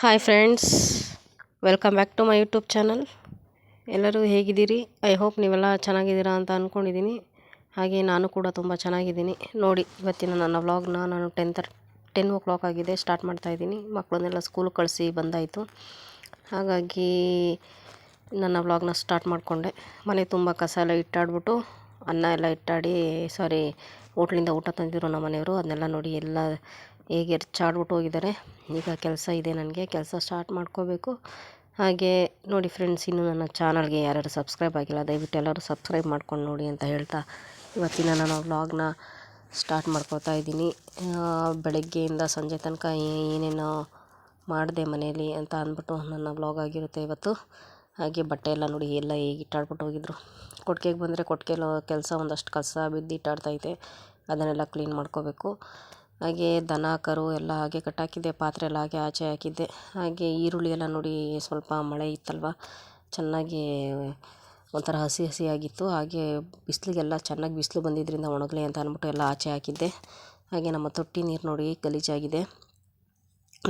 Hi friends, welcome back to my YouTube channel. ಎಲ್ಲರೂ ಹೇಗಿದ್ದೀರಿ? I hope ನೀವೆಲ್ಲ ಚೆನ್ನಾಗಿದ್ದೀರಾ ಅಂತ ಅಂದ್ಕೊಂಡಿದ್ದೀನಿ. ಹಾಗೆ ನಾನು ಕೂಡ ತುಂಬ ಚೆನ್ನಾಗಿದ್ದೀನಿ. ನೋಡಿ, ಇವತ್ತಿನ ನನ್ನ ವ್ಲಾಗ್ನ ನಾನು 10 o'clock ಆಗಿದೆ, ಸ್ಟಾರ್ಟ್ ಮಾಡ್ತಾಯಿದ್ದೀನಿ. ಮಕ್ಕಳನ್ನೆಲ್ಲ ಸ್ಕೂಲಿಗೆ ಕಳಿಸಿ ಬಂದಾಯಿತು. ಹಾಗಾಗಿ ನನ್ನ ವ್ಲಾಗ್ನ ಸ್ಟಾರ್ಟ್ ಮಾಡಿಕೊಂಡೆ. ಮನೆ ತುಂಬ ಕಸ ಎಲ್ಲ ಇಟ್ಟಾಡ್ಬಿಟ್ಟು, ಅನ್ನ ಎಲ್ಲ ಇಟ್ಟಾಡಿ, ಹೋಟ್ಲಿಂದ ಊಟ ತಂದಿದ್ರು ನಮ್ಮ ಮನೆಯವರು. ಅದನ್ನೆಲ್ಲ ನೋಡಿ ಎಲ್ಲ ಹೇಗೆ ಚಾಡ್ಬಿಟ್ಟು ಹೋಗಿದ್ದಾರೆ. ಈಗ ಕೆಲಸ ಇದೆ, ನನಗೆ ಕೆಲಸ ಸ್ಟಾರ್ಟ್ ಮಾಡ್ಕೋಬೇಕು. ಹಾಗೆ ನೋಡಿ ಫ್ರೆಂಡ್ಸ್, ಇನ್ನೂ ನನ್ನ ಚಾನಲ್ಗೆ ಯಾರ್ಯಾರು ಸಬ್ಸ್ಕ್ರೈಬ್ ಆಗಿಲ್ಲ, ದಯವಿಟ್ಟು ಎಲ್ಲರೂ ಸಬ್ಸ್ಕ್ರೈಬ್ ಮಾಡ್ಕೊಂಡು ನೋಡಿ ಅಂತ ಹೇಳ್ತಾ ಇವತ್ತಿನ ನಾನು ವ್ಲಾಗ್ನ ಸ್ಟಾರ್ಟ್ ಮಾಡ್ಕೋತಾ ಇದ್ದೀನಿ. ಬೆಳಗ್ಗೆಯಿಂದ ಸಂಜೆ ತನಕ ಏನೇನೋ ಮಾಡಿದೆ ಮನೆಯಲ್ಲಿ ಅಂತ ಅಂದ್ಬಿಟ್ಟು ನನ್ನ ವ್ಲಾಗ್ ಆಗಿರುತ್ತೆ ಇವತ್ತು. ಹಾಗೆ ಬಟ್ಟೆ ಎಲ್ಲ ನೋಡಿ ಎಲ್ಲ ಹೇಗೆ ಇಟ್ಟಾಡ್ಬಿಟ್ಟು ಹೋಗಿದ್ರು. ಕೊಟ್ಟಿಗೆಗೆ ಬಂದರೆ ಕೊಟ್ಟಿಗೆలో ಕೆಲಸ ಒಂದಷ್ಟು ಕಸ ಬಿದ್ದು ಇಟ್ಟಾಡ್ತೈತೆ, ಅದನ್ನೆಲ್ಲ ಕ್ಲೀನ್ ಮಾಡ್ಕೋಬೇಕು. ಹಾಗೆ ದನ ಕರು ಎಲ್ಲ ಹಾಗೆ ಕಟ್ಟಾಕಿದ್ದೆ, ಪಾತ್ರೆ ಎಲ್ಲ ಹಾಗೆ ಆಚೆ ಹಾಕಿದ್ದೆ. ಹಾಗೆ ಈರುಳ್ಳಿ ಎಲ್ಲ ನೋಡಿ ಸ್ವಲ್ಪ ಮಳೆ ಇತ್ತಲ್ವ, ಚೆನ್ನಾಗಿ ಒಂಥರ ಹಸಿ ಹಸಿಯಾಗಿತ್ತು. ಹಾಗೆ ಬಿಸಿಲಿಗೆಲ್ಲ ಚೆನ್ನಾಗಿ ಬಿಸಿಲು ಬಂದಿದ್ದರಿಂದ ಒಣಗಲಿ ಅಂತ ಅಂದ್ಬಿಟ್ಟು ಎಲ್ಲ ಆಚೆ ಹಾಕಿದ್ದೆ. ಹಾಗೆ ನಮ್ಮ ತೊಟ್ಟಿ ನೀರು ನೋಡಿ ಗಲೀಜಾಗಿದೆ.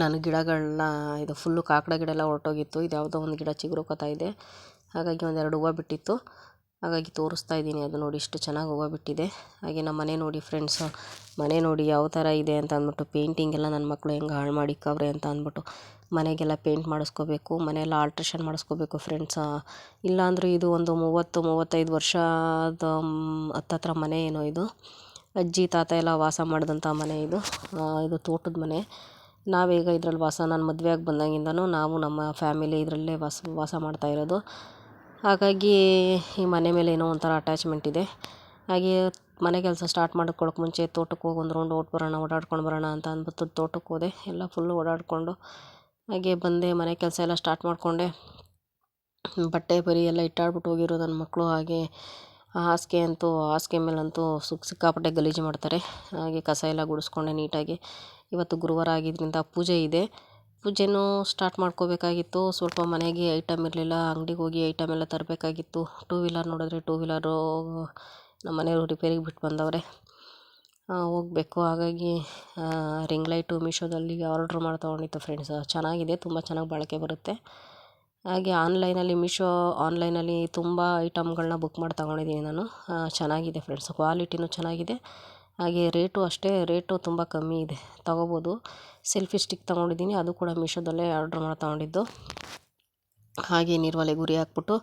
ನಾನು ಗಿಡಗಳನ್ನ ಇದು ಫುಲ್ಲು ಕಾಕಡ ಗಿಡ ಎಲ್ಲ ಹೊರಟೋಗಿತ್ತು. ಇದು ಯಾವುದೋ ಒಂದು ಗಿಡ ಚಿಗುರುಕೋತಾ ಇದೆ. ಹಾಗಾಗಿ ಒಂದೆರಡು ಹೂವು ಬಿಟ್ಟಿತ್ತು, ಹಾಗಾಗಿ ತೋರಿಸ್ತಾ ಇದ್ದೀನಿ. ಅದು ನೋಡಿ ಇಷ್ಟು ಚೆನ್ನಾಗಿ ಹೂವು ಬಿಟ್ಟಿದೆ. ಹಾಗೆ ನಮ್ಮ ಮನೆ ನೋಡಿ ಫ್ರೆಂಡ್ಸು, ಮನೆ ನೋಡಿ ಯಾವ ಥರ ಇದೆ ಅಂತ ಅಂದ್ಬಿಟ್ಟು, ಪೇಂಟಿಂಗ್ ಎಲ್ಲ ನನ್ನ ಮಕ್ಕಳು ಹೆಂಗೆ ಹಾಳು ಮಾಡಿಕ್ಕವ್ರೆ ಅಂತ ಅಂದ್ಬಿಟ್ಟು ಮನೆಗೆಲ್ಲ ಪೇಂಟ್ ಮಾಡಿಸ್ಕೋಬೇಕು, ಮನೆಯೆಲ್ಲ ಆಲ್ಟ್ರೇಷನ್ ಮಾಡಿಸ್ಕೋಬೇಕು ಫ್ರೆಂಡ್ಸ್. ಇಲ್ಲಾಂದರೂ ಇದು ಒಂದು 30-35 ವರ್ಷದ ಹತ್ತತ್ರ ಮನೆ ಏನೋ ಇದು. ಅಜ್ಜಿ ತಾತ ಎಲ್ಲ ವಾಸ ಮಾಡಿದಂಥ ಮನೆ ಇದು. ಇದು ತೋಟದ ಮನೆ. ನಾವೀಗ ಇದರಲ್ಲಿ ನಾನು ಮದುವೆ ಆಗಿ ಬಂದಾಗಿಂದನೂ ನಾವು ನಮ್ಮ ಫ್ಯಾಮಿಲಿ ಇದರಲ್ಲೇ ವಾಸ ಮಾಡ್ತಾ ಇರೋದು. ಹಾಗಾಗಿ ಈ ಮನೆ ಮೇಲೆ ಏನೋ ಒಂಥರ ಅಟ್ಯಾಚ್ಮೆಂಟ್ ಇದೆ. ಹಾಗೆ ಮನೆ ಕೆಲಸ ಸ್ಟಾರ್ಟ್ ಮಾಡ್ಕೊಳ್ಳೋಕೆ ಮುಂಚೆ ತೋಟಕ್ಕೆ ಹೋಗಿ ಒಂದು ರೌಂಡ್ ಓಡಾಡ್ಕೊಂಡು ಬರೋಣ ಅಂತ ಅಂದ್ಬಿಟ್ಟು ತೋಟಕ್ಕೆ ಹೋದೆ. ಎಲ್ಲ ಫುಲ್ಲು ಓಡಾಡಿಕೊಂಡು ಹಾಗೆ ಬಂದೆ. ಮನೆ ಕೆಲಸ ಎಲ್ಲ ಸ್ಟಾರ್ಟ್ ಮಾಡಿಕೊಂಡೆ. ಬಟ್ಟೆ ಬರಿ ಎಲ್ಲ ಇಟ್ಟಾಡ್ಬಿಟ್ಟು ಹೋಗಿರೋ ನನ್ನ ಮಕ್ಕಳು. ಹಾಗೆ ಹಾಸಿಗೆ ಮೇಲಂತೂ ಸಿಕ್ಕಾಪಟ್ಟೆ ಗಲೀಜು ಮಾಡ್ತಾರೆ. ಹಾಗೆ ಕಸ ಎಲ್ಲ ಗುಡಿಸ್ಕೊಂಡೆ ನೀಟಾಗಿ. ಇವತ್ತು ಗುರುವಾರ ಆಗಿದ್ದರಿಂದ ಪೂಜೆ ಇದೆ. ಪೂಜೆನೂ ಸ್ಟಾರ್ಟ್ ಮಾಡ್ಕೋಬೇಕಾಗಿತ್ತು. ಸ್ವಲ್ಪ ಮನೆಗೆ ಐಟಮ್ ಇರಲಿಲ್ಲ, ಅಂಗಡಿಗೆ ಹೋಗಿ ಐಟಮ್ ಎಲ್ಲ ತರಬೇಕಾಗಿತ್ತು. 2 ವೀಲರ್ ನೋಡಿದ್ರೆ 2 ವೀಲರು ನಮ್ಮ ಮನೆಯವರು ರಿಪೇರಿಗೆ ಬಿಟ್ಟು ಬಂದವ್ರೆ, ಹೋಗಬೇಕು. ಹಾಗಾಗಿ ರಿಂಗ್ ಲೈಟು ಮೀಶೋದಲ್ಲಿ ಆರ್ಡ್ರ್ ಮಾಡಿ ತೊಗೊಂಡಿತ್ತು ಫ್ರೆಂಡ್ಸ್. ಚೆನ್ನಾಗಿದೆ, ತುಂಬ ಚೆನ್ನಾಗಿ ಬಾಳಿಕೆ ಬರುತ್ತೆ. ಹಾಗೆ ಆನ್ಲೈನಲ್ಲಿ ತುಂಬ ಐಟಮ್ಗಳನ್ನ ಬುಕ್ ಮಾಡಿ ತೊಗೊಂಡಿದ್ದೀನಿ ನಾನು. ಚೆನ್ನಾಗಿದೆ ಫ್ರೆಂಡ್ಸ್, ಕ್ವಾಲಿಟಿನೂ ಚೆನ್ನಾಗಿದೆ. ಹಾಗೆ ರೇಟು ಅಷ್ಟೇ, ರೇಟು ತುಂಬ ಕಮ್ಮಿ ಇದೆ, ತೊಗೋಬೋದು. ಸೆಲ್ಫಿ ಸ್ಟಿಕ್ ತೊಗೊಂಡಿದ್ದೀನಿ, ಅದು ಕೂಡ ಮೀಶೋದಲ್ಲೇ ಆರ್ಡ್ರ್ ಮಾಡಿ ತೊಗೊಂಡಿದ್ದು. ಹಾಗೆ ನೀರುವಲೆ ಗುರಿ ಹಾಕ್ಬಿಟ್ಟು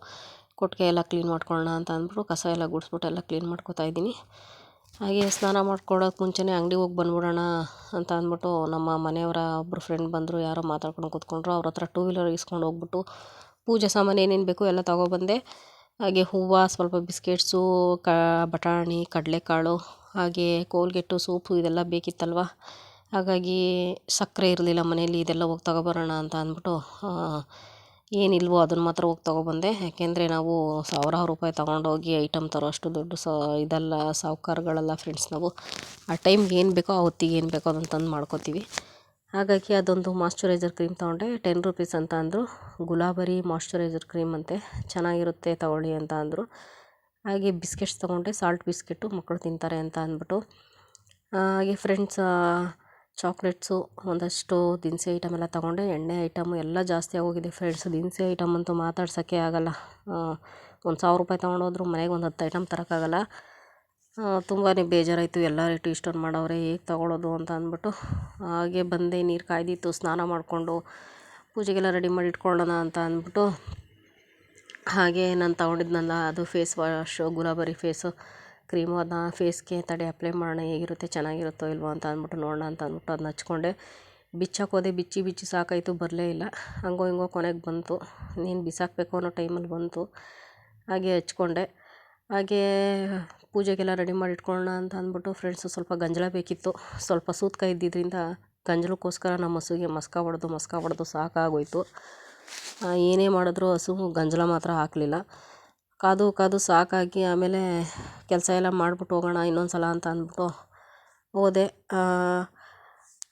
ಕೊಟ್ಟಿಗೆ ಎಲ್ಲ ಕ್ಲೀನ್ ಮಾಡ್ಕೊಳ್ಳೋಣ ಅಂತ ಅಂದ್ಬಿಟ್ಟು ಕಸ ಎಲ್ಲ ಗುಡಿಸ್ಬಿಟ್ಟು ಎಲ್ಲ ಕ್ಲೀನ್ ಮಾಡ್ಕೊತಾ ಇದ್ದೀನಿ. ಹಾಗೆ ಸ್ನಾನ ಮಾಡ್ಕೊಳ್ಳೋಕೆ ಮುಂಚೆನೇ ಅಂಗಡಿಗೆ ಹೋಗಿ ಬಂದ್ಬಿಡೋಣ ಅಂತ ಅಂದ್ಬಿಟ್ಟು ನಮ್ಮ ಮನೆಯವರ ಒಬ್ಬರು ಫ್ರೆಂಡ್ ಬಂದರು, ಯಾರೋ ಮಾತಾಡ್ಕೊಂಡು ಕೂತ್ಕೊಂಡ್ರು. ಅವ್ರ ಹತ್ರ 2 ವೀಲರ್ ಇಸ್ಕೊಂಡು ಹೋಗ್ಬಿಟ್ಟು ಪೂಜೆ ಸಾಮಾನು ಏನೇನು ಬೇಕು ಎಲ್ಲ ತೊಗೊಬಂದೆ. ಹಾಗೆ ಹೂವು, ಸ್ವಲ್ಪ ಬಿಸ್ಕೆಟ್ಸು, ಬಟಾಣಿ, ಕಡಲೆಕಾಳು, ಹಾಗೆ ಕೋಲ್ಗೆಟ್ಟು, ಸೋಪು ಇದೆಲ್ಲ ಬೇಕಿತ್ತಲ್ವ. ಹಾಗಾಗಿ ಸಕ್ಕರೆ ಇರಲಿಲ್ಲ ಮನೆಯಲ್ಲಿ, ಇದೆಲ್ಲ ಹೋಗಿ ತೊಗೊಬರೋಣ ಅಂತ ಅಂದ್ಬಿಟ್ಟು ಏನಿಲ್ವೋ ಅದನ್ನು ಮಾತ್ರ ಹೋಗಿ ತೊಗೊಬಂದೆ. ಯಾಕೆಂದರೆ ನಾವು ಸಾವಿರಾರು ರೂಪಾಯಿ ತೊಗೊಂಡೋಗಿ ಐಟಮ್ ತರೋ ಅಷ್ಟು ದೊಡ್ಡ ಇದೆಲ್ಲ ಸಾಹುಕಾರಗಳಲ್ಲ ಫ್ರೆಂಡ್ಸ್ ನಾವು. ಆ ಟೈಮ್ಗೆ ಏನು ಬೇಕೋ ಆ ಹೊತ್ತಿಗೆ ಏನು ಬೇಕೋ ಅದನ್ನು ತಂದು ಮಾಡ್ಕೋತೀವಿ. ಹಾಗಾಗಿ ಅದೊಂದು ಮಾಯ್ಶ್ಚರೈಸರ್ ಕ್ರೀಮ್ ತೊಗೊಂಡೆ. 10 ರೂಪೀಸ್ ಅಂತ ಅಂದರು. ಗುಲಾಬರಿ ಮಾಯ್ಶ್ಚರೈಸರ್ ಕ್ರೀಮ್ ಅಂತೆ, ಚೆನ್ನಾಗಿರುತ್ತೆ ತಗೊಳ್ಳಿ ಅಂತ ಅಂದರು. ಹಾಗೆ ಬಿಸ್ಕೆಟ್ಸ್ ತೊಗೊಂಡೆ, ಸಾಲ್ಟ್ ಬಿಸ್ಕೆಟು, ಮಕ್ಕಳು ತಿಂತಾರೆ ಅಂತ ಅಂದ್ಬಿಟ್ಟು. ಹಾಗೆ ಫ್ರೆಂಡ್ಸ್, ಚಾಕ್ಲೇಟ್ಸು, ಒಂದಷ್ಟು ದಿನಸಿ ಐಟಮ್ ಎಲ್ಲ ತೊಗೊಂಡೆ. ಎಣ್ಣೆ ಐಟಮು ಎಲ್ಲ ಜಾಸ್ತಿ ಆಗೋಗಿದೆ ಫ್ರೆಂಡ್ಸ್. ದಿನಸಿ ಐಟಮ್ ಅಂತೂ ಮಾತಾಡ್ಸೋಕ್ಕೆ ಆಗೋಲ್ಲ. 1,000 ರೂಪಾಯಿ ತೊಗೊಂಡೋದ್ರೂ ಮನೆಗೆ ಒಂದು 10 ಐಟಮ್ ತರೋಕ್ಕಾಗಲ್ಲ. ತುಂಬಾ ಬೇಜಾರಾಯಿತು, ಎಲ್ಲ ರೇಟು ಇಷ್ಟೊಂದು ಮಾಡವ್ರೆ, ಹೇಗೆ ತೊಗೊಳೋದು ಅಂತ ಅಂದ್ಬಿಟ್ಟು. ಹಾಗೆ ಬಂದೆ, ನೀರು ಕಾಯ್ದಿತ್ತು, ಸ್ನಾನ ಮಾಡಿಕೊಂಡು ಪೂಜೆಗೆಲ್ಲ ರೆಡಿ ಮಾಡಿ ಇಟ್ಕೊಳ್ಳೋಣ ಅಂತ ಅಂದ್ಬಿಟ್ಟು. ಹಾಗೆ ನಾನು ತೊಗೊಂಡಿದ್ನಲ್ಲ ಅದು face wash, Gulabari face cream, ಅದನ್ನ ಫೇಸ್ಗೆ ಅಪ್ಲೈ ಮಾಡೋಣ, ಹೇಗಿರುತ್ತೆ, ಚೆನ್ನಾಗಿರುತ್ತೋ ಇಲ್ವೋ ಅಂತ ಅಂದ್ಬಿಟ್ಟು ನೋಡೋಣ ಅಂತ ಅಂದ್ಬಿಟ್ಟು ಅದನ್ನ ಹಚ್ಕೊಂಡೆ. ಬಿಚ್ಚಕ್ಕೆ ಹೋದೆ, ಬಿಚ್ಚಿ ಸಾಕಾಯಿತು, ಬರಲೇ ಇಲ್ಲ. ಹಂಗೋ ಹಿಂಗೋ ಕೊನೆಗೆ ಬಂತು, ನೀನು ಬಿಸಾಕಬೇಕು ಅನ್ನೋ ಟೈಮಲ್ಲಿ ಬಂತು. ಹಾಗೆ ಹಚ್ಕೊಂಡೆ. ಹಾಗೆ ಪೂಜೆಗೆಲ್ಲ ರೆಡಿ ಮಾಡಿ ಇಟ್ಕೊಳ್ಳೋಣ ಅಂತ ಅಂದ್ಬಿಟ್ಟು ಫ್ರೆಂಡ್ಸು ಸ್ವಲ್ಪ ಗಂಜಲ ಬೇಕಿತ್ತು. ಸ್ವಲ್ಪ ಸೂತ್ಕ ಇದ್ದಿದ್ದರಿಂದ ಗಂಜಲಕ್ಕೋಸ್ಕರ ನಮ್ಮ ಹಸುಗೆ ಮಸ್ಕ ಹೊಡೆದು ಸಾಕಾಗೋಯ್ತು. ಏನೇ ಮಾಡಿದ್ರೂ ಹಸು ಗಂಜಲ ಮಾತ್ರ ಹಾಕಲಿಲ್ಲ. ಕಾದು ಸಾಕಾಗಿ ಆಮೇಲೆ ಕೆಲಸ ಎಲ್ಲ ಮಾಡಿಬಿಟ್ಟು ಹೋಗೋಣ ಇನ್ನೊಂದು ಸಲ ಅಂತ ಅಂದ್ಬಿಟ್ಟು ಹೋದೆ.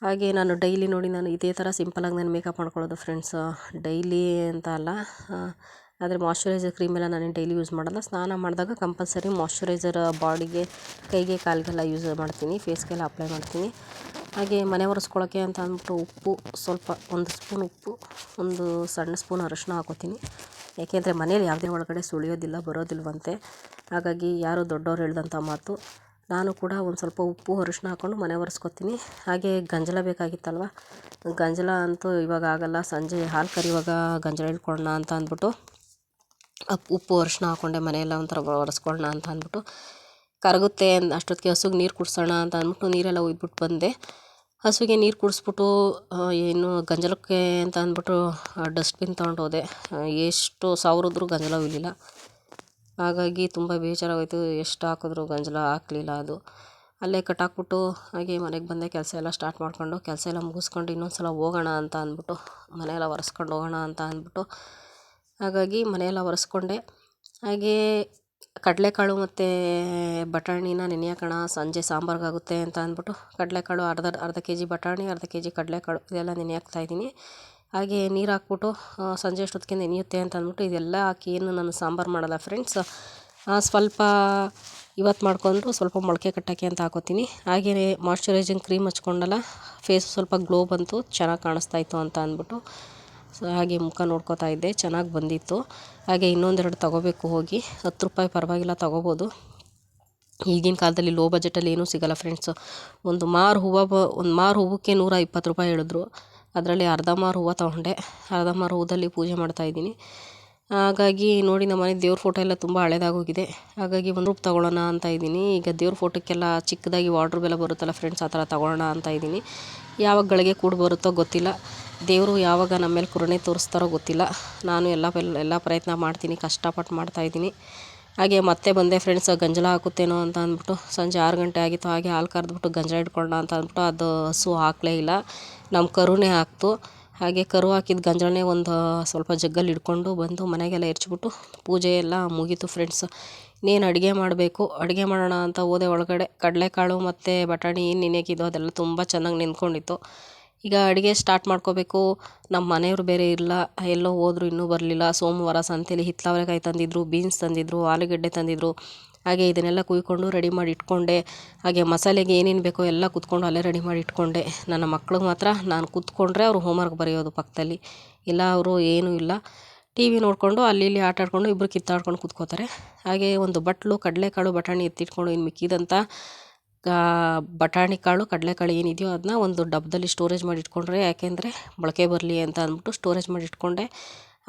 ಹಾಗೆ ನಾನು ಡೈಲಿ ನೋಡಿ, ನಾನು ಇದೇ ಥರ ಸಿಂಪಲಾಗಿ ನಾನು ಮೇಕಪ್ ಮಾಡ್ಕೊಳ್ಳೋದು ಫ್ರೆಂಡ್ಸ್. ಡೈಲಿ ಅಂತ ಅಲ್ಲ, ಆದರೆ ಮಾಯ್ಶ್ಚರೈಸರ್ ಕ್ರೀಮೆಲ್ಲ ನಾನು ಡೈಲಿ ಯೂಸ್ ಮಾಡಲ್ಲ. ಸ್ನಾನ ಮಾಡಿದಾಗ ಕಂಪಲ್ಸರಿ ಮಾಯ್ಶ್ಚರೈಸರ್ ಬಾಡಿಗೆ, ಕೈಗೆ ಕಾಲಿಗೆಲ್ಲ ಯೂಸ್ ಮಾಡ್ತೀನಿ, ಫೇಸ್ಗೆಲ್ಲ ಅಪ್ಲೈ ಮಾಡ್ತೀನಿ. ಹಾಗೆ ಮನೆ ಒರೆಸ್ಕೊಳ್ಳೋಕ್ಕೆ ಅಂತ ಅಂದ್ಬಿಟ್ಟು ಉಪ್ಪು ಸ್ವಲ್ಪ, 1 ಸ್ಪೂನ್ ಉಪ್ಪು, 1 ಸಣ್ಣ ಸ್ಪೂನ್ ಅರಿಶಿನ ಹಾಕೋತೀನಿ. ಯಾಕೆಂದರೆ ಮನೇಲಿ ಯಾವುದೇ ಒಳಗಡೆ ಸುಳಿಯೋದಿಲ್ಲ, ಬರೋದಿಲ್ವಂತೆ. ಹಾಗಾಗಿ ಯಾರೋ ದೊಡ್ಡವ್ರು ಹೇಳ್ದಂಥ ಮಾತು. ನಾನು ಕೂಡ ಒಂದು ಸ್ವಲ್ಪ ಉಪ್ಪು ಅರಿಶಿನ ಹಾಕ್ಕೊಂಡು ಮನೆ ಒರೆಸ್ಕೊತೀನಿ. ಹಾಗೆ ಗಂಜಲ ಬೇಕಾಗಿತ್ತಲ್ವ, ಗಂಜಲ ಅಂತೂ ಇವಾಗ ಆಗಲ್ಲ, ಸಂಜೆ ಹಾಲು ಕರಿಯುವಾಗ ಗಂಜಲ ಇಟ್ಕೊಳ್ಳೋಣ ಅಂತ ಅಂದ್ಬಿಟ್ಟು ಉಪ್ಪು ಅರಿಶಿನ ಹಾಕ್ಕೊಂಡೆ ಮನೆಯೆಲ್ಲ ಒಂಥರ ಒರೆಸ್ಕೊಳ್ಳೋಣ ಅಂತ ಅಂದ್ಬಿಟ್ಟು. ಕರಗುತ್ತೆ ಅಷ್ಟೊತ್ತಿಗೆ ಹಸುಗೆ ನೀರು ಕುಡಿಸೋಣ ಅಂತ ಅಂದ್ಬಿಟ್ಟು ನೀರೆಲ್ಲ ಒಯ್ದ್ಬಿಟ್ಟು ಬಂದೆ. ಹಸುವಿಗೆ ನೀರು ಕುಡಿಸ್ಬಿಟ್ಟು ಏನು ಗಂಜಲಕ್ಕೆ ಅಂತ ಅಂದ್ಬಿಟ್ಟು ಡಸ್ಟ್ಬಿನ್ ತೊಗೊಂಡೋದೆ. ಎಷ್ಟು ಸಾವಿರಿದ್ರೂ ಗಂಜಲ ಉಯ್ಲಿಲ್ಲ. ಹಾಗಾಗಿ ತುಂಬ ಬೇಜಾರಾಗೋಯ್ತು. ಎಷ್ಟು ಹಾಕಿದ್ರು ಗಂಜಲ ಹಾಕಲಿಲ್ಲ. ಅದು ಅಲ್ಲೇ ಕಟ್ಟಾಕ್ಬಿಟ್ಟು ಹಾಗೆ ಮನೆಗೆ ಬಂದೆ. ಕೆಲಸ ಎಲ್ಲ ಸ್ಟಾರ್ಟ್ ಮಾಡ್ಕೊಂಡು ಕೆಲಸ ಎಲ್ಲ ಮುಗಿಸ್ಕೊಂಡು ಇನ್ನೊಂದು ಸಲ ಹೋಗೋಣ ಅಂತ ಅಂದ್ಬಿಟ್ಟು, ಮನೆಯೆಲ್ಲ ಒರೆಸ್ಕೊಂಡು ಹೋಗೋಣ ಅಂತ ಅಂದ್ಬಿಟ್ಟು ಹಾಗಾಗಿ ಮನೆಯೆಲ್ಲ ಒರೆಸ್ಕೊಂಡೆ. ಹಾಗೇ ಕಡಲೆಕಾಳು ಮತ್ತು ಬಟಾಣಿನ ನೆನೆಯೋಣ, ಸಂಜೆ ಸಾಂಬಾರಿಗಾಗುತ್ತೆ ಅಂತ ಅಂದ್ಬಿಟ್ಟು ಕಡಲೆಕಾಳು ಅರ್ಧ ಕೆ ಜಿ ಬಟಾಣಿ, ಅರ್ಧ ಕೆ ಜಿ ಕಡಲೆಕಾಳು ಇದೆಲ್ಲ ನೆನೆಯಾಕ್ತಾಯಿದ್ದೀನಿ. ಹಾಗೆ ನೀರು ಹಾಕ್ಬಿಟ್ಟು ಸಂಜೆ ಅಷ್ಟೊತ್ತಿಗೆ ನೆನೆಯುತ್ತೆ ಅಂತ ಅಂದ್ಬಿಟ್ಟು ಇದೆಲ್ಲ ಹಾಕಿ ಏನು ನಾನು ಸಾಂಬಾರು ಮಾಡಲ್ಲ ಫ್ರೆಂಡ್ಸ್. ಸ್ವಲ್ಪ ಇವತ್ತು ಮಾಡ್ಕೊಂಡು ಸ್ವಲ್ಪ ಮೊಳಕೆ ಕಟ್ಟೋಕ್ಕೆ ಅಂತ ಹಾಕೋತೀನಿ. ಹಾಗೆಯೇ ಮಾಯ್ಶ್ಚರೈಸಿಂಗ್ ಕ್ರೀಮ್ ಹಚ್ಕೊಂಡಲ್ಲ, ಫೇಸ್ ಸ್ವಲ್ಪ ಗ್ಲೋ ಬಂತು, ಚೆನ್ನಾಗಿ ಕಾಣಿಸ್ತಾಯಿತ್ತು ಅಂತ ಅಂದ್ಬಿಟ್ಟು ಹಾಗೆ ಮುಖ ನೋಡ್ಕೋತಾ ಇದ್ದೆ. ಚೆನ್ನಾಗಿ ಬಂದಿತ್ತು. ಹಾಗೆ ಇನ್ನೊಂದೆರಡು ತೊಗೋಬೇಕು ಹೋಗಿ. 10 ರೂಪಾಯಿ ಪರವಾಗಿಲ್ಲ, ತೊಗೋಬೋದು. ಈಗಿನ ಕಾಲದಲ್ಲಿ ಲೋ ಬಜೆಟಲ್ಲಿ ಏನೂ ಸಿಗೋಲ್ಲ ಫ್ರೆಂಡ್ಸು. ಒಂದು ಮಾರು ಹೂವಕ್ಕೆ 120 ರೂಪಾಯಿ ಹೇಳಿದ್ರು. ಅದರಲ್ಲಿ ಅರ್ಧ ಮಾರು ಹೂವು ತೊಗೊಂಡೆ. ಅರ್ಧ ಮಾರು ಹೂದಲ್ಲಿ ಪೂಜೆ ಮಾಡ್ತಾಯಿದ್ದೀನಿ. ಹಾಗಾಗಿ ನೋಡಿ, ನಮ್ಮ ಮನೆ ದೇವ್ರ ಫೋಟೋ ಎಲ್ಲ ತುಂಬ ಹಳೇದಾಗೋಗಿದೆ. ಹಾಗಾಗಿ ಒಂದು ರೂಪ ತೊಗೊಳ್ಳೋಣ ಅಂತ ಇದ್ದೀನಿ. ಈಗ ದೇವ್ರ ಫೋಟೋಕ್ಕೆಲ್ಲ ಚಿಕ್ಕದಾಗಿ ವಾರ್ಡ್ರೋಬ್ ಎಲ್ಲ ಬರುತ್ತಲ್ಲ ಫ್ರೆಂಡ್ಸ್, ಆ ಥರ ತೊಗೊಳ್ಳೋಣ ಅಂತ ಇದ್ದೀನಿ. ಯಾವಾಗ ಗಳಿಗೆ ಕೂಡಿ ಬರುತ್ತೋ ಗೊತ್ತಿಲ್ಲ. ದೇವರು ಯಾವಾಗ ನಮ್ಮ ಮೇಲೆ ಕರುಣೆ ತೋರಿಸ್ತಾರೋ ಗೊತ್ತಿಲ್ಲ. ನಾನು ಎಲ್ಲ ಪ್ರಯತ್ನ ಮಾಡ್ತೀನಿ, ಕಷ್ಟಪಟ್ಟು ಮಾಡ್ತಾಯಿದ್ದೀನಿ. ಹಾಗೆ ಮತ್ತೆ ಬಂದೆ ಫ್ರೆಂಡ್ಸ್, ಗಂಜಲ ಹಾಕುತ್ತೇನೋ ಅಂತ ಅಂದ್ಬಿಟ್ಟು. ಸಂಜೆ 6 ಗಂಟೆ ಆಗಿತ್ತು. ಹಾಗೆ ಹಾಲು ಕರೆದ್ಬಿಟ್ಟು ಗಂಜಲ ಇಟ್ಕೊಳ್ಳೋಣ ಅಂತ ಅಂದ್ಬಿಟ್ಟು ಅದು ಹಸು ಹಾಕಲೇ ಇಲ್ಲ, ನಮ್ಮ ಕರುನೇ ಹಾಕ್ತು. ಹಾಗೆ ಕರು ಹಾಕಿದ ಗಂಜಲನೇ ಒಂದು ಸ್ವಲ್ಪ ಜಗ್ಗಲ್ಲಿ ಇಟ್ಕೊಂಡು ಬಂದು ಮನೆಗೆಲ್ಲ ಎರಚಿಬಿಟ್ಟು ಪೂಜೆ ಎಲ್ಲ ಮುಗೀತು ಫ್ರೆಂಡ್ಸ್. ಇನ್ನೇನು ಅಡುಗೆ ಮಾಡಬೇಕು. ಅಡುಗೆ ಮಾಡೋಣ ಅಂತ ಹೋದೆ ಒಳಗಡೆ. ಕಡಲೆಕಾಳು ಮತ್ತು ಬಟಾಣಿ ಏನು ನೆನೆಯೋಕಿದ್ದು ಅದೆಲ್ಲ ತುಂಬ ಚೆನ್ನಾಗಿ ನೆನ್ಕೊಂಡಿತ್ತು. ಈಗ ಅಡುಗೆ ಸ್ಟಾರ್ಟ್ ಮಾಡ್ಕೋಬೇಕು. ನಮ್ಮ ಮನೆಯವರು ಬೇರೆ ಇಲ್ಲ, ಎಲ್ಲೋ ಹೋದ್ರು, ಇನ್ನೂ ಬರಲಿಲ್ಲ. ಸೋಮವಾರ ಸಂತೆಯಲ್ಲಿ ಹಿತ್ತಲವರೆಕಾಯಿ ತಂದಿದ್ರು, ಬೀನ್ಸ್ ತಂದಿದ್ರು, ಆಲೂಗಡ್ಡೆ ತಂದಿದ್ರು. ಹಾಗೆ ಇದನ್ನೆಲ್ಲ ಕುಯ್ಕೊಂಡು ರೆಡಿ ಮಾಡಿ ಇಟ್ಕೊಂಡೆ. ಹಾಗೆ ಮಸಾಲೆಗೆ ಏನೇನು ಬೇಕೋ ಎಲ್ಲ ಕೂತ್ಕೊಂಡು ಅಲ್ಲೇ ರೆಡಿ ಮಾಡಿ ಇಟ್ಕೊಂಡೆ. ನನ್ನ ಮಕ್ಳಿಗೆ ಮಾತ್ರ ನಾನು ಕೂತ್ಕೊಂಡ್ರೆ ಅವರು ಹೋಮ್ವರ್ಕ್ ಬರೆಯೋದು ಪಕ್ಕದಲ್ಲಿ, ಇಲ್ಲ ಅವರು ಏನೂ ಇಲ್ಲ, ಟಿ ವಿ ನೋಡಿಕೊಂಡು ಅಲ್ಲಿ ಇಲ್ಲಿ ಆಟ ಆಡ್ಕೊಂಡು ಇಬ್ಬರು ಕಿತ್ತಾಡ್ಕೊಂಡು ಕೂತ್ಕೋತಾರೆ. ಹಾಗೆ ಒಂದು ಬಟ್ಲು ಕಡಲೆಕಾಳು ಬಟಾಣಿ ಎತ್ತಿಟ್ಕೊಂಡು ಇನ್ನು ಮಿಕ್ಕಿದಂಥ ಬಟಾಣಿ ಕಾಳು ಕಡಲೆಕಾಳು ಏನಿದೆಯೋ ಅದನ್ನ ಒಂದು ಡಬ್ಬದಲ್ಲಿ ಸ್ಟೋರೇಜ್ ಮಾಡಿ ಇಟ್ಕೊಂಡ್ರೆ, ಯಾಕೆಂದರೆ ಮೊಳಕೆ ಬರಲಿ ಅಂತ ಅಂದ್ಬಿಟ್ಟು ಸ್ಟೋರೇಜ್ ಮಾಡಿ ಇಟ್ಕೊಂಡೆ.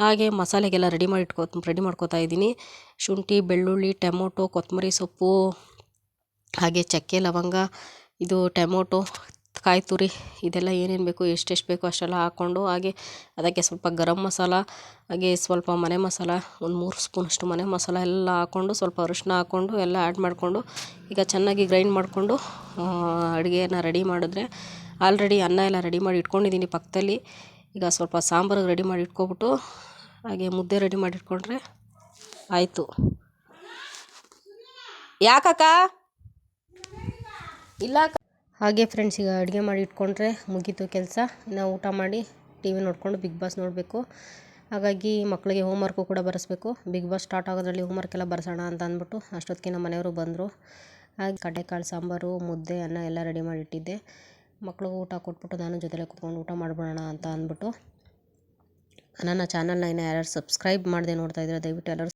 ಹಾಗೆ ಮಸಾಲೆಗೆಲ್ಲ ರೆಡಿ ಮಾಡ್ಕೋತಾ ಇದ್ದೀನಿ. ಶುಂಠಿ, ಬೆಳ್ಳುಳ್ಳಿ, ಟೊಮೊಟೊ, ಕೊತ್ತಂಬರಿ ಸೊಪ್ಪು, ಹಾಗೆ ಚಕ್ಕೆ, ಲವಂಗ, ಇದು ಟೊಮೊಟೊ, ಕಾಯಿ ತುರಿ, ಇದೆಲ್ಲ ಏನೇನು ಬೇಕು, ಎಷ್ಟೆಷ್ಟು ಬೇಕೋ ಅಷ್ಟೆಲ್ಲ ಹಾಕ್ಕೊಂಡು, ಹಾಗೆ ಅದಕ್ಕೆ ಸ್ವಲ್ಪ ಗರಂ ಮಸಾಲ, ಹಾಗೆ ಸ್ವಲ್ಪ ಮನೆ ಮಸಾಲ, ಒಂದು 3 ಸ್ಪೂನಷ್ಟು ಮನೆ ಮಸಾಲ ಎಲ್ಲ ಹಾಕ್ಕೊಂಡು, ಸ್ವಲ್ಪ ಅರಿಶಿನ ಹಾಕ್ಕೊಂಡು ಎಲ್ಲ ಆ್ಯಡ್ ಮಾಡಿಕೊಂಡು ಈಗ ಚೆನ್ನಾಗಿ ಗ್ರೈಂಡ್ ಮಾಡಿಕೊಂಡು ಅಡುಗೆನ ರೆಡಿ ಮಾಡಿದ್ರೆ, ಆಲ್ರೆಡಿ ಅನ್ನ ಎಲ್ಲ ರೆಡಿ ಮಾಡಿ ಇಟ್ಕೊಂಡಿದ್ದೀನಿ ಪಕ್ಕದಲ್ಲಿ. ಈಗ ಸ್ವಲ್ಪ ಸಾಂಬಾರಿಗೆ ರೆಡಿ ಮಾಡಿ ಇಟ್ಕೊಬಿಟ್ಟು ಹಾಗೆ ಮುದ್ದೆ ರೆಡಿ ಮಾಡಿ ಇಟ್ಕೊಂಡ್ರೆ ಆಯಿತು. ಯಾಕಕ್ಕ ಇಲ್ಲ. ಹಾಗೆ ಫ್ರೆಂಡ್ಸ್, ಈಗ ಅಡುಗೆ ಮಾಡಿ ಇಟ್ಕೊಂಡ್ರೆ ಮುಗೀತು ಕೆಲಸ. ನಾವು ಊಟ ಮಾಡಿ ಟಿ ವಿ ನೋಡಿಕೊಂಡು ಬಿಗ್ ಬಾಸ್ ನೋಡಬೇಕು. ಹಾಗಾಗಿ ಮಕ್ಕಳಿಗೆ ಹೋಮ್ವರ್ಕು ಕೂಡ ಬರೆಸ್ಬೇಕು. ಬಿಗ್ ಬಾಸ್ ಸ್ಟಾರ್ಟ್ ಆಗೋದ್ರಲ್ಲಿ ಹೋಮ್ವರ್ಕ್ ಎಲ್ಲ ಬರೆಸೋಣ ಅಂತ ಅಂದ್ಬಿಟ್ಟು ಅಷ್ಟೊತ್ತಿಗೆ ನಮ್ಮ ಮನೆಯವರು ಬಂದರು. ಹಾಗೆ ಕಡಲೆಕಾಳು ಸಾಂಬಾರು, ಮುದ್ದೆ, ಅನ್ನ ಎಲ್ಲ ರೆಡಿ ಮಾಡಿಟ್ಟಿದ್ದೆ. ಮಕ್ಳಿಗೆ ಊಟ ಕೊಟ್ಬಿಟ್ಟು ನಾನು ಜೊತೆಲೆ ಕೂತ್ಕೊಂಡು ಊಟ ಮಾಡ್ಬಿಡೋಣ ಅಂತ ಅಂದ್ಬಿಟ್ಟು. ನನ್ನ ಚಾನಲ್ನ ಇನ್ನೂ ಯಾರ್ಯಾರು ಸಬ್ಸ್ಕ್ರೈಬ್ ಮಾಡದೆ ನೋಡ್ತಾ ಇದ್ದಾರೆ, ದಯವಿಟ್ಟು ಎಲ್ಲರೂ